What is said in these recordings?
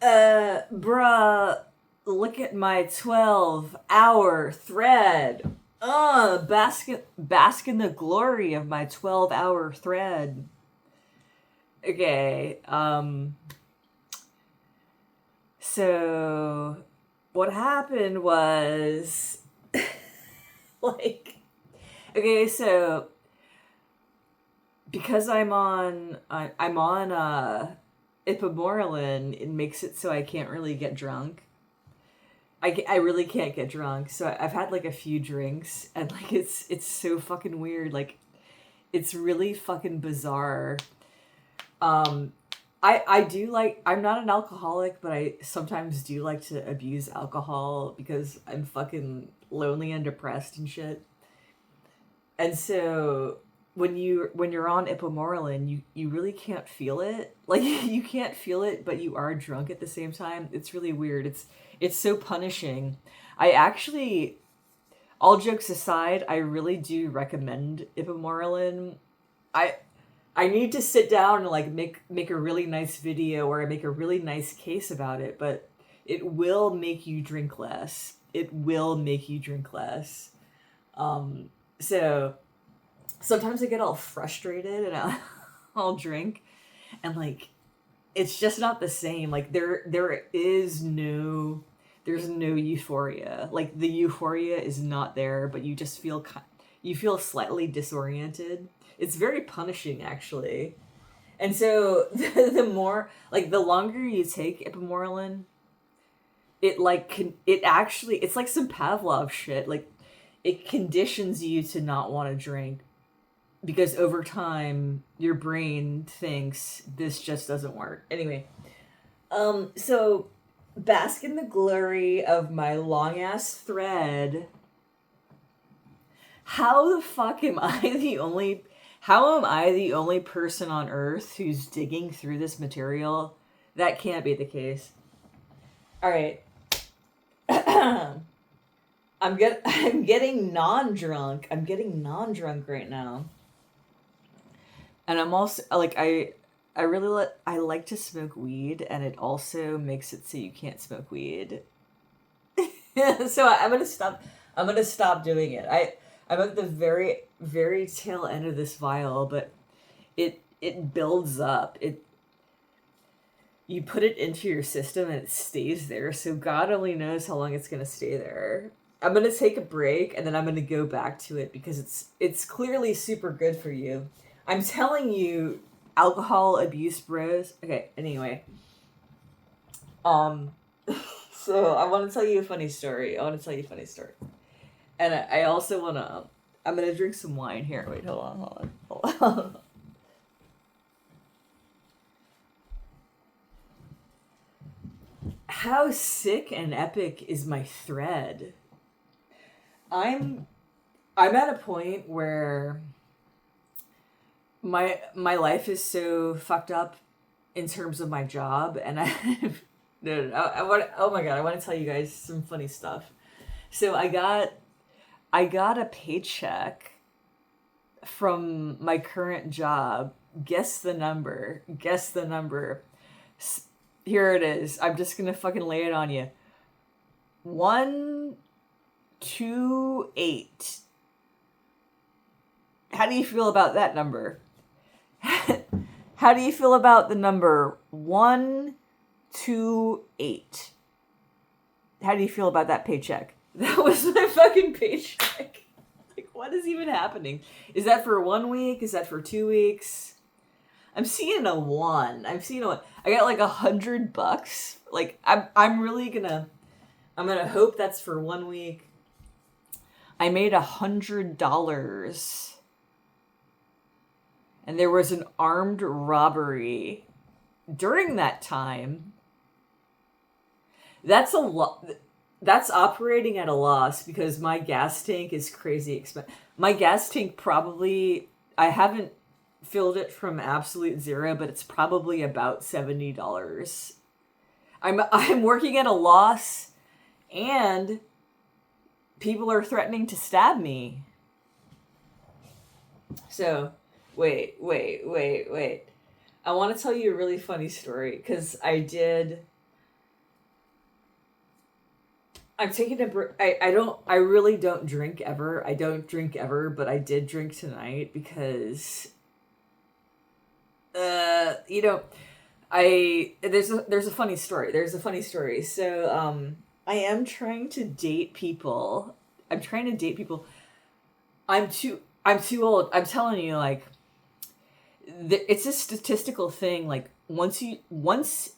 Bruh, look at my 12-hour thread. Bask in the glory of my 12-hour thread. Okay, so what happened was, like, okay, so because I'm on Ipamorelin, it makes it so I can't really get drunk. I really can't get drunk, so I've had like a few drinks, and like it's so fucking weird. Like, it's really fucking bizarre. I do like, I'm not an alcoholic, but I sometimes do like to abuse alcohol because I'm fucking lonely and depressed and shit. And so when you're on Ipamorelin, you really can't feel it. Like, you can't feel it, but you are drunk at the same time. It's really weird. It's so punishing. I actually, all jokes aside, I really do recommend Ipamorelin. I I need to sit down and like make a really nice video or make a really nice case about it, but it will make you drink less. It will make you drink less. So sometimes I get all frustrated and I'll drink, and like it's just not the same. Like there's no euphoria. Like the euphoria is not there, but you just you feel slightly disoriented. It's very punishing, actually. And so the more, like, the longer you take Ipamorelin, it actually, it's like some Pavlov shit. Like, it conditions you to not want to drink because over time your brain thinks this just doesn't work. Anyway, so bask in the glory of my long ass thread. How the fuck am I the only How am I the only person on Earth who's digging through this material? That can't be the case. All right. I'm getting non-drunk. I'm getting non-drunk right now. And I'm also like I like to smoke weed, and it also makes it so you can't smoke weed. So I'm gonna stop doing it. I'm at the very, very tail end of this vial, but it builds up. You put it into your system and it stays there. So God only knows how long it's gonna stay there. I'm gonna take a break and then I'm gonna go back to it because it's clearly super good for you. I'm telling you, alcohol abuse bros. Okay, anyway. So I want to tell you a funny story. And I also want to, I'm going to drink some wine here. Wait, hold on. How sick and epic is my thread? I'm at a point where my life is so fucked up in terms of my job, and I want, oh my god, I want to tell you guys some funny stuff. So I got a paycheck from my current job. Guess the number. Here it is. I'm just gonna fucking lay it on you. 128. How do you feel about that number? How do you feel about the number 128? How do you feel about that paycheck? That was my fucking paycheck. Like, what is even happening? Is that for 1 week? Is that for 2 weeks? I'm seeing a 1. I got like $100. Like, I'm really gonna hope that's for 1 week. I made $100. And there was an armed robbery during that time. That's a lot. That's operating at a loss because my gas tank is crazy expensive. My gas tank probably, I haven't filled it from absolute zero, but it's probably about $70. I'm working at a loss, and people are threatening to stab me. So, wait. I want to tell you a really funny story because I did I'm taking a break. I really don't drink ever. I don't drink ever, but I did drink tonight because, you know, there's a funny story. There's a funny story. So, I am trying to date people. I'm trying to date people. I'm too old. I'm telling you, like, it's a statistical thing. Like, once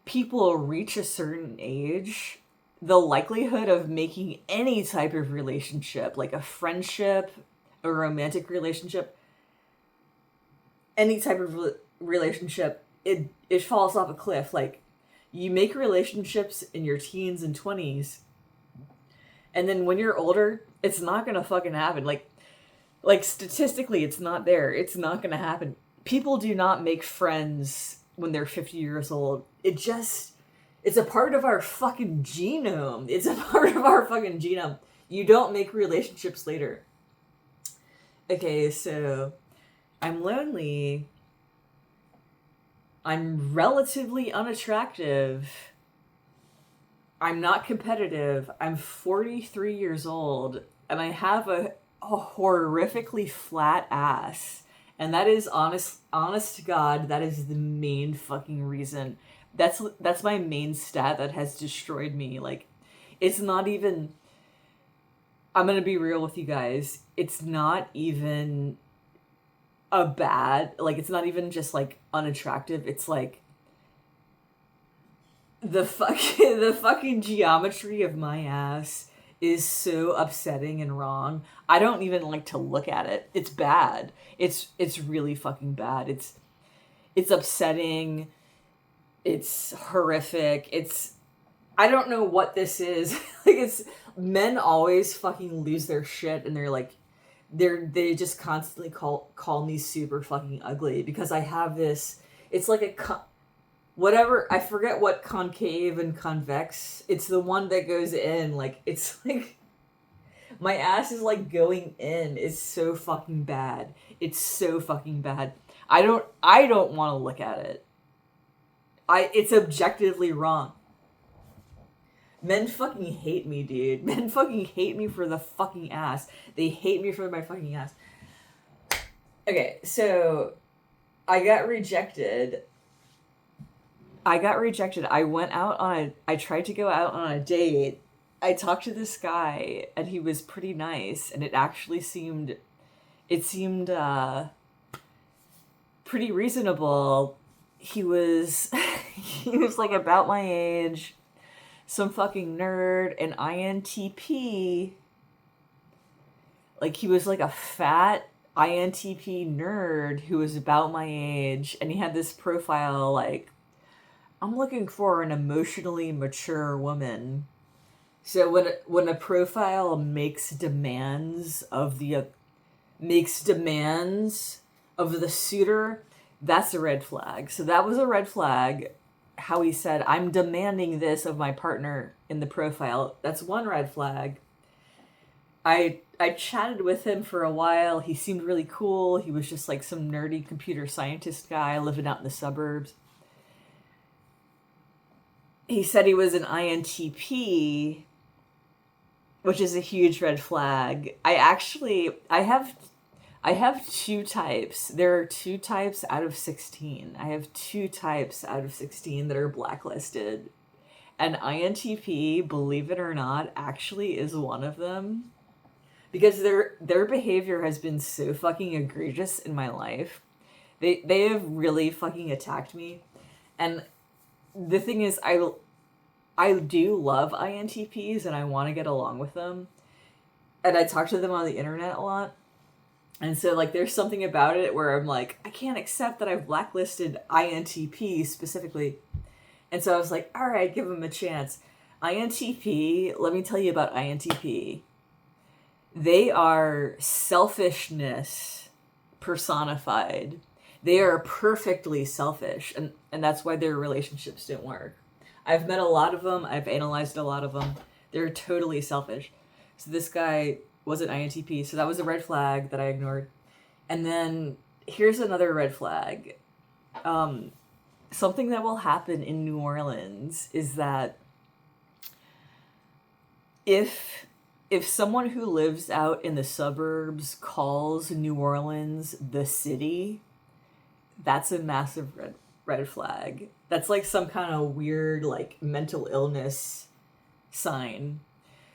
people reach a certain age, the likelihood of making any type of relationship, like a friendship, a romantic relationship, any type of relationship, it falls off a cliff. Like, you make relationships in your teens and 20s, and then when you're older, it's not gonna fucking happen. Like statistically, it's not there. It's not gonna happen. People do not make friends when they're 50 years old. It's a part of our fucking genome. It's a part of our fucking genome. You don't make relationships later. Okay, so I'm lonely. I'm relatively unattractive. I'm not competitive. I'm 43 years old, and I have a horrifically flat ass. And that is honest to God, that is the main fucking reason. That's my main stat that has destroyed me. Like, it's not even, I'm gonna be real with you guys. It's not even it's not even just like unattractive. It's like the fucking geometry of my ass is so upsetting and wrong. I don't even like to look at it. It's bad. It's really fucking bad. It's upsetting. It's horrific. I don't know what this is. Like, it's men always fucking lose their shit, and they're like, they just constantly call me super fucking ugly because I have this. It's like whatever, I forget what concave and convex. It's the one that goes in. Like, it's like my ass is like going in. It's so fucking bad. It's so fucking bad. I don't want to look at it. It's objectively wrong. Men fucking hate me, dude. Men fucking hate me for the fucking ass. They hate me for my fucking ass. Okay, so I got rejected. I tried to go out on a date. I talked to this guy, and he was pretty nice, and it seemed pretty reasonable. He was like about my age, some fucking nerd, an INTP. Like, he was like a fat INTP nerd who was about my age, and he had this profile like, I'm looking for an emotionally mature woman. So when a profile makes demands of the suitor, that's a red flag. So that was a red flag. How he said, I'm demanding this of my partner in the profile. That's one red flag. I chatted with him for a while. He seemed really cool. He was just like some nerdy computer scientist guy living out in the suburbs. He said he was an INTP, which is a huge red flag. I have two types. There are 2 types out of 16. I have 2 types out of 16 that are blacklisted. And INTP, believe it or not, actually is one of them. Because their behavior has been so fucking egregious in my life. They have really fucking attacked me. And the thing is, I do love INTPs, and I want to get along with them. And I talk to them on the internet a lot. And so, like, there's something about it where I'm like, I can't accept that I've blacklisted INTP specifically. And so I was like, all right, give them a chance. INTP, let me tell you about INTP. They are selfishness personified. They are perfectly selfish, and that's why their relationships don't work. I've met a lot of them. I've analyzed a lot of them. They're totally selfish. So this guy was an INTP, so that was a red flag that I ignored. And then here's another red flag. Something that will happen in New Orleans is that if someone who lives out in the suburbs calls New Orleans the city, that's a massive red flag. That's like some kind of weird like mental illness sign,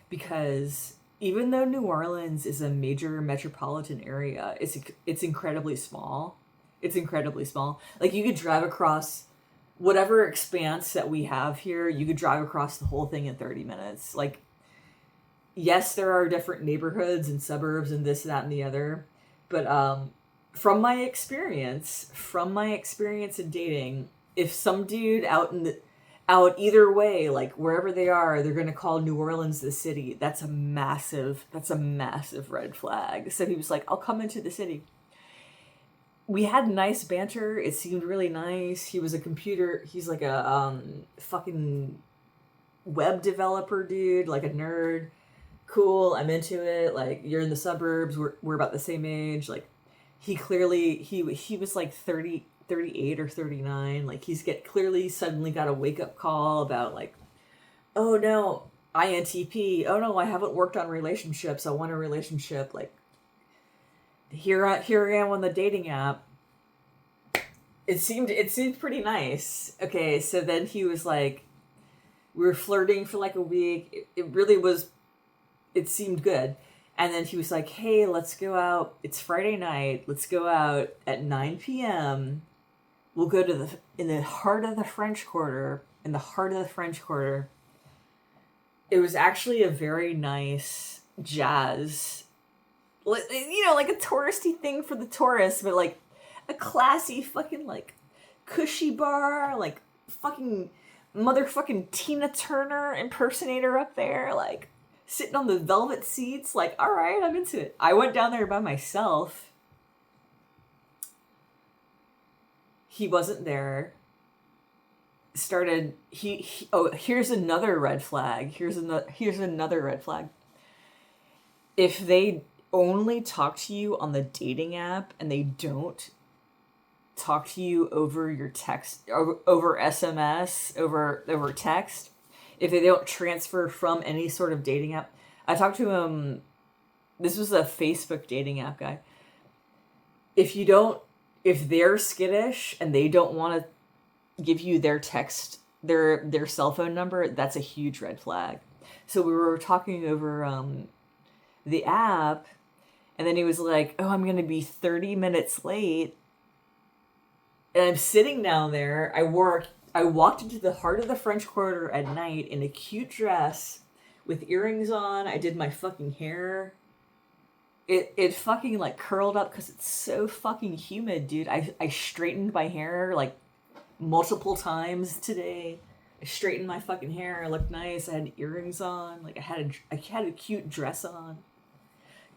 because even though New Orleans is a major metropolitan area, it's incredibly small. It's incredibly small. Like, you could drive across whatever expanse that we have here, you could drive across the whole thing in 30 minutes. Like, yes, there are different neighborhoods and suburbs and this, that, and the other, but from my experience in dating, if some dude out either way, like wherever they are, they're gonna call New Orleans the city, that's a massive red flag. So he was like, I'll come into the city. We had nice banter. It seemed really nice. He's like a fucking web developer dude, like a nerd. Cool, I'm into it. Like, you're in the suburbs, we're about the same age. Like, he was like 38 or 39. Like, clearly suddenly got a wake-up call about like, oh no, INTP, oh no, I haven't worked on relationships, I want a relationship. Like, here I am on the dating app. It seemed pretty nice. Okay, so then he was like, we were flirting for like a week. It seemed good. And then he was like, hey, let's go out. It's Friday night. Let's go out at 9 p.m. We'll go to in the heart of the French Quarter. It was actually a very nice jazz, you know, like a touristy thing for the tourists, but like a classy fucking like cushy bar, like fucking motherfucking Tina Turner impersonator up there, like sitting on the velvet seats. Like, all right, I'm into it. I went down there by myself. He wasn't there. Here's another red flag. Here's another red flag. If they only talk to you on the dating app and they don't talk to you over your text, over SMS, over text, if they don't transfer from any sort of dating app. I talked to him, this was a Facebook dating app guy. If they're skittish and they don't want to give you their cell phone number, that's a huge red flag. So we were talking over the app, and then he was like, oh, I'm going to be 30 minutes late. And I'm sitting down there. I walked into the heart of the French Quarter at night in a cute dress with earrings on. I did my fucking hair. It fucking like curled up because it's so fucking humid, dude. I straightened my hair like multiple times today. I straightened my fucking hair. I looked nice. I had earrings on. Like, I had a cute dress on.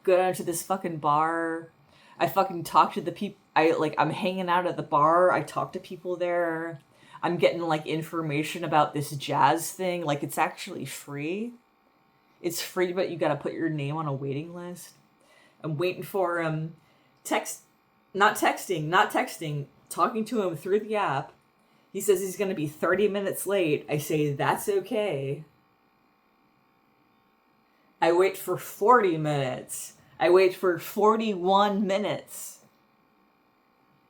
Go down to this fucking bar. I fucking talk to the people. I'm hanging out at the bar. I talk to people there. I'm getting like information about this jazz thing. Like, it's actually free. It's free, but you gotta put your name on a waiting list. I'm waiting for not texting, talking to him through the app. He says he's gonna be 30 minutes late. I say, that's okay. I wait for 40 minutes. I wait for 41 minutes.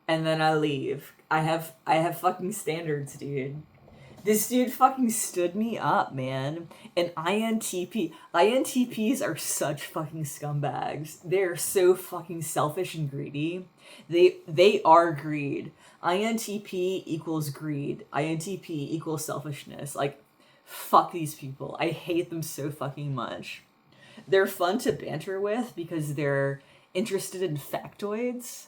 And then I leave. I have fucking standards, dude. This dude fucking stood me up, man. And INTPs are such fucking scumbags. They're so fucking selfish and greedy. They are greed. INTP equals greed. INTP equals selfishness. Like, fuck these people. I hate them so fucking much. They're fun to banter with because they're interested in factoids.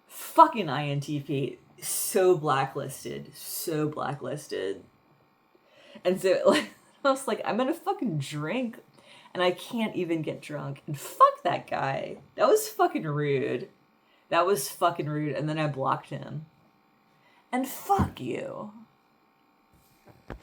Fucking INTP. So blacklisted. And so, like, I was like, I'm gonna fucking drink, and I can't even get drunk. And fuck that guy. That was fucking rude. And then I blocked him. And fuck you.